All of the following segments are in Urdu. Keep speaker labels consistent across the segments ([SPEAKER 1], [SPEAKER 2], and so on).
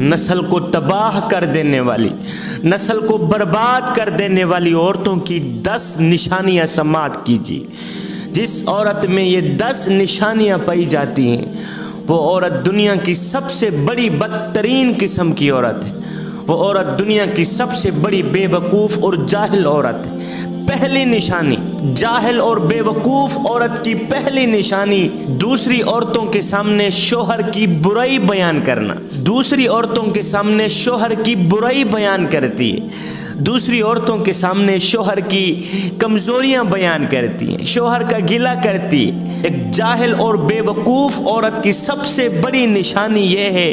[SPEAKER 1] نسل کو تباہ کر دینے والی، نسل کو برباد کر دینے والی عورتوں کی 10 نشانیاں سماعت کیجیے۔ جس عورت میں یہ 10 نشانیاں پائی جاتی ہیں وہ عورت دنیا کی سب سے بڑی بدترین قسم کی عورت ہے، وہ عورت دنیا کی سب سے بڑی بے وقوف اور جاہل عورت ہے۔ پہلی نشانی، جاہل اور بے وقوف عورت کی پہلی نشانی، دوسری عورتوں کے سامنے شوہر کی برائی بیان کرنا۔ دوسری عورتوں کے سامنے شوہر کی برائی بیان کرتی ہے، دوسری عورتوں کے سامنے شوہر کی کمزوریاں بیان کرتی ہیں، شوہر کا گلہ کرتی ہے۔ ایک جاہل اور بے وقوف عورت کی سب سے بڑی نشانی یہ ہے،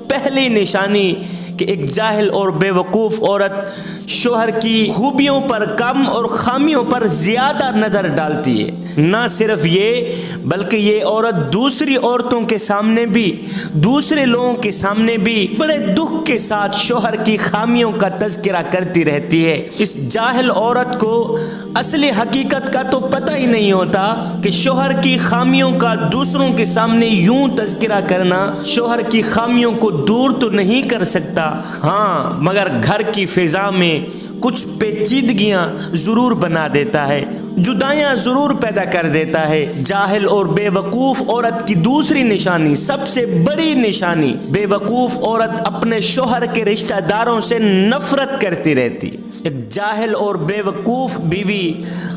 [SPEAKER 1] پہلی نشانی کہ ایک جاہل اور بے وقوف عورت شوہر کی خوبیوں پر کم اور خامیوں پر زیادہ نظر ڈالتی ہے۔ نہ صرف یہ بلکہ یہ عورت دوسری عورتوں کے سامنے بھی، دوسرے لوگوں کے سامنے بھی بڑے دکھ کے ساتھ شوہر کی خامیوں کا تذکرہ کرتی رہتی ہے۔ اس جاہل عورت کو اصلی حقیقت کا تو پتہ ہی نہیں ہوتا کہ شوہر کی خامیوں کا دوسروں کے سامنے یوں تذکرہ کرنا شوہر کی خامیوں کو دور تو نہیں کر سکتا، ہاں مگر گھر کی فضا میں کچھ پیچیدگیاں ضرور بنا دیتا ہے، جدائیاں ضرور پیدا کر دیتا ہے۔ جاہل اور بے وقوف عورت کی دوسری نشانی، سب سے بڑی نشانی، بے وقوف عورت اپنے شوہر کے رشتہ داروں سے نفرت کرتی رہتی۔ ایک جاہل اور بے وقوف بیوی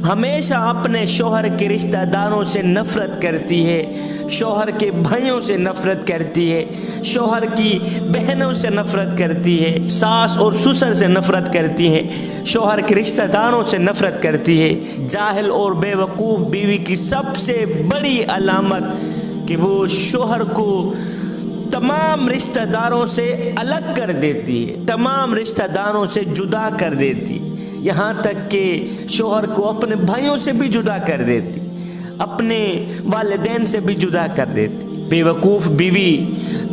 [SPEAKER 1] ہمیشہ اپنے شوہر کے رشتہ داروں سے نفرت کرتی ہے، شوہر کے بھائیوں سے نفرت کرتی ہے، شوہر کی بہنوں سے نفرت کرتی ہے، ساس اور سسر سے نفرت کرتی ہے، شوہر کے رشتہ داروں سے نفرت کرتی ہے۔ جاہل اور بے وقوف بیوی کی سب سے بڑی علامت کہ وہ شوہر کو تمام رشتہ داروں سے الگ کر دیتی ہے، تمام رشتہ داروں سے جدا کر دیتی، یہاں تک کہ شوہر کو اپنے بھائیوں سے بھی جدا کر دیتی، اپنے والدین سے بھی جدا کر دیتی۔ بے وقوف بیوی،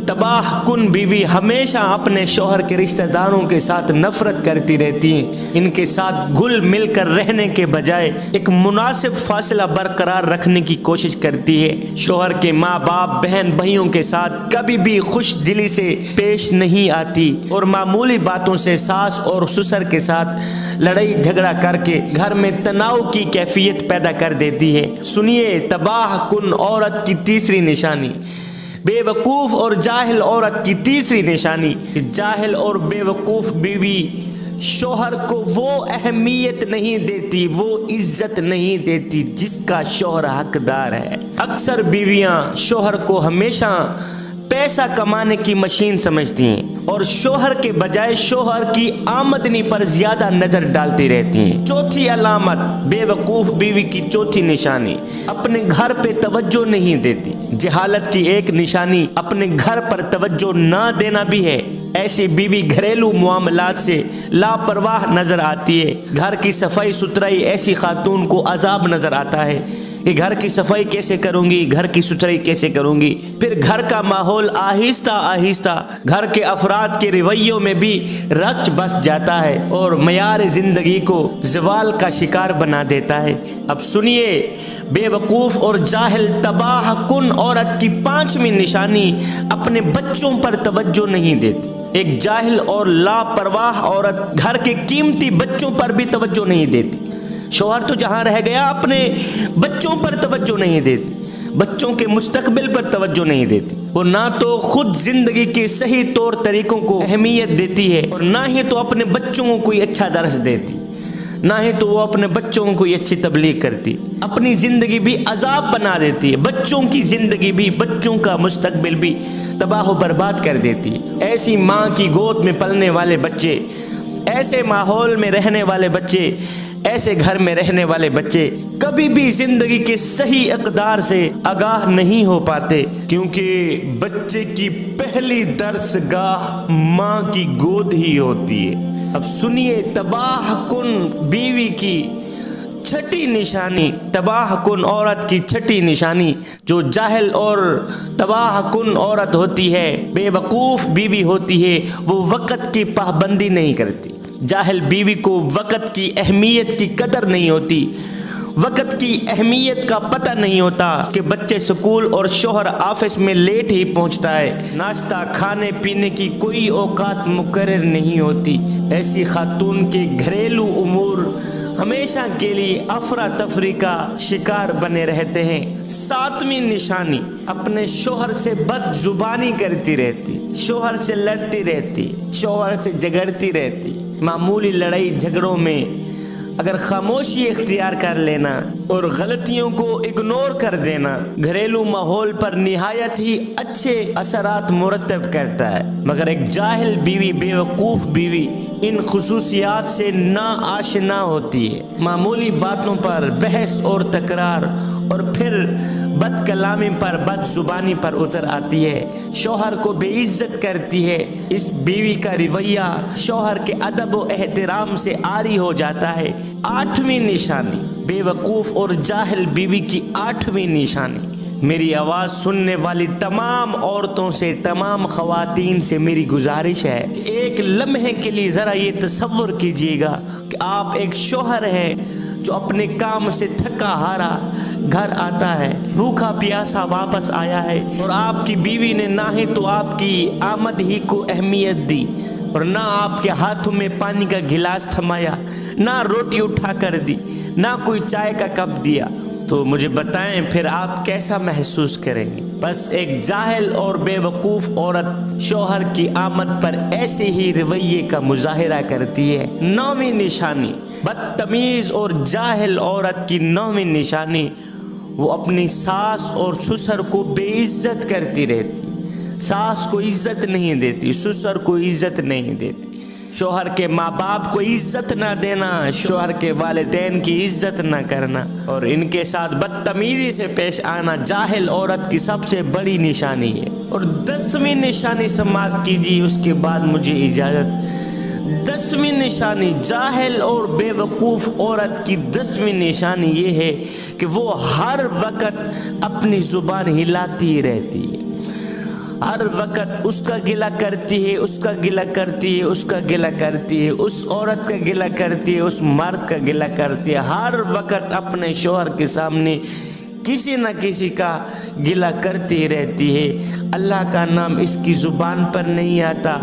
[SPEAKER 1] تباہ کن بیوی ہمیشہ اپنے شوہر کے رشتہ داروں کے ساتھ نفرت کرتی رہتی ہیں، ان کے ساتھ گھل مل کر رہنے کے بجائے ایک مناسب فاصلہ برقرار رکھنے کی کوشش کرتی ہے۔ شوہر کے ماں باپ، بہن بھائیوں کے ساتھ کبھی بھی خوش دلی سے پیش نہیں آتی اور معمولی باتوں سے ساس اور سسر کے ساتھ لڑائی جھگڑا کر کے گھر میں تناؤ کی کیفیت پیدا کر دیتی ہے۔ سنیے تباہ کن عورت کی تیسری نشانی، بے وقوف اور جاہل عورت کی تیسری نشانی، جاہل اور بے وقوف بیوی شوہر کو وہ اہمیت نہیں دیتی، وہ عزت نہیں دیتی جس کا شوہر حقدار ہے۔ اکثر بیویاں شوہر کو ہمیشہ پیسہ کمانے کی مشین سمجھتی ہیں اور شوہر کے بجائے شوہر کی آمدنی پر زیادہ نظر ڈالتی رہتی ہیں۔ چوتھی علامت، بے وقوف بیوی کی چوتھی نشانی، اپنے گھر پہ توجہ نہیں دیتی۔ جہالت کی ایک نشانی اپنے گھر پر توجہ نہ دینا بھی ہے۔ ایسی بیوی گھریلو معاملات سے لاپرواہ نظر آتی ہے۔ گھر کی صفائی ستھرائی ایسی خاتون کو عذاب نظر آتا ہے کہ گھر کی صفائی کیسے کروں گی، گھر کی ستھرائی کیسے کروں گی۔ پھر گھر کا ماحول آہستہ آہستہ گھر کے افراد کے رویوں میں بھی رچ بس جاتا ہے اور معیار زندگی کو زوال کا شکار بنا دیتا ہے۔ اب سنیے بے وقوف اور جاہل تباہ کن عورت کی پانچویں نشانی، اپنے بچوں پر توجہ نہیں دیتی۔ ایک جاہل اور لاپرواہ عورت گھر کے قیمتی بچوں پر بھی توجہ نہیں دیتی۔ شوہر تو جہاں رہ گیا، اپنے بچوں پر توجہ نہیں دیتی، بچوں کے مستقبل پر توجہ نہیں دیتی، اور نہ تو خود زندگی کے صحیح طور طریقوں کو اہمیت دیتی ہے اور نہ ہی تو اپنے بچوں کو کوئی اچھا درس دیتی، نہ ہی تو وہ اپنے بچوں کو کوئی اچھی تبلیغ کرتی، اپنی زندگی بھی عذاب بنا دیتی ہے، بچوں کی زندگی بھی، بچوں کا مستقبل بھی تباہ و برباد کر دیتی ہے۔ ایسی ماں کی گود میں پلنے والے بچے، ایسے ماحول میں رہنے والے بچے، ایسے گھر میں رہنے والے بچے کبھی بھی زندگی کے صحیح اقدار سے آگاہ نہیں ہو پاتے، کیونکہ بچے کی پہلی درس گاہ ماں کی گود ہی ہوتی ہے۔ اب سنیے تباہ کن بیوی کی چھٹی نشانی، تباہ کن عورت کی چھٹی نشانی، جو جاہل اور تباہ کن عورت ہوتی ہے، بے وقوف بیوی ہوتی ہے، وہ وقت کی پابندی نہیں کرتی۔ جاہل بیوی کو وقت کی اہمیت کی قدر نہیں ہوتی، وقت کی اہمیت کا پتہ نہیں ہوتا، اس کے بچے سکول اور شوہر آفس میں لیٹ ہی پہنچتا ہے، ناشتہ کھانے پینے کی کوئی اوقات مقرر نہیں ہوتی۔ ایسی خاتون کے گھریلو امور ہمیشہ کے لیے افراتفری کا شکار بنے رہتے ہیں۔ 7ویں نشانی، اپنے شوہر سے بد زبانی کرتی رہتی، شوہر سے لڑتی رہتی، شوہر سے جھگڑتی رہتی۔ معمولی لڑائی جھگڑوں میں اگر خاموشی اختیار کر لینا اور غلطیوں کو اگنور کر دینا گھریلو ماحول پر نہایت ہی اچھے اثرات مرتب کرتا ہے، مگر ایک جاہل بیوی، بے وقوف بیوی ان خصوصیات سے نا آشنا ہوتی ہے۔ معمولی باتوں پر بحث اور تکرار اور پھر بد کلامی پر، بد زبانی پر اتر آتی ہے، شوہر کو بے عزت کرتی ہے۔ اس بیوی کا رویہ شوہر کے ادب و احترام سے عاری ہو جاتا ہے۔ 8ویں نشانی، بے وقوف اور جاہل بیوی کی 8ویں نشانی۔ میری آواز سننے والی تمام عورتوں سے، تمام خواتین سے میری گزارش ہے کہ ایک لمحے کے لیے ذرا یہ تصور کیجئے گا کہ آپ ایک شوہر ہیں جو اپنے کام سے تھکا ہارا گھر آتا ہے، بھوکا پیاسا واپس آیا ہے، اور آپ کی بیوی نے نہ ہی تو آپ کی آمد ہی کو اہمیت دی اور نہ آپ کے ہاتھوں میں پانی کا گلاس تھمایا، نہ روٹی اٹھا کر دی، نہ کوئی چائے کا کپ دیا، تو مجھے بتائیں پھر آپ کیسا محسوس کریں گے؟ بس ایک جاہل اور بے وقوف عورت شوہر کی آمد پر ایسے ہی رویے کا مظاہرہ کرتی ہے۔ 9ویں نشانی، بدتمیز اور جاہل عورت کی 9ویں نشانی، وہ اپنی ساس اور سسر کو بے عزت کرتی رہتی، ساس کو عزت نہیں دیتی، سسر کو عزت نہیں دیتی، شوہر کے ماں باپ کو عزت نہ دینا، شوہر کے والدین کی عزت نہ کرنا اور ان کے ساتھ بدتمیزی سے پیش آنا جاہل عورت کی سب سے بڑی نشانی ہے۔ اور 10ویں نشانی سماعت کیجیے، اس کے بعد مجھے اجازت۔ 10ویں نشانی، جاہل اور بے وقوف عورت کی 10ویں نشانی یہ ہے کہ وہ ہر وقت اپنی زبان ہلاتی ہی رہتی ہے، ہر وقت اس کا گلہ کرتی ہے، اس کا گلہ کرتی ہے، اس کا گلہ کرتی ہے، اس عورت کا گلہ کرتی ہے، اس مرد کا گلہ کرتی ہے، ہر وقت اپنے شوہر کے سامنے کسی نہ کسی کا گلہ کرتی رہتی ہے۔ اللہ کا نام اس کی زبان پر نہیں آتا،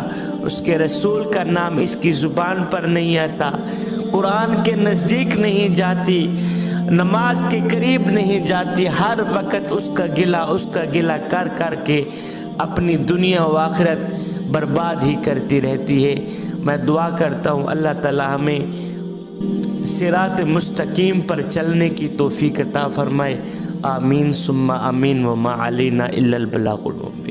[SPEAKER 1] اس کے رسول کا نام اس کی زبان پر نہیں آتا، قرآن کے نزدیک نہیں جاتی، نماز کے قریب نہیں جاتی، ہر وقت اس کا گلہ کر کر کے اپنی دنیا و آخرت برباد ہی کرتی رہتی ہے۔ میں دعا کرتا ہوں اللہ تعالی ہمیں صراط مستقیم پر چلنے کی توفیق عطا فرمائے۔ آمین ثم آمین، وما علینا الا البلاغ المبین۔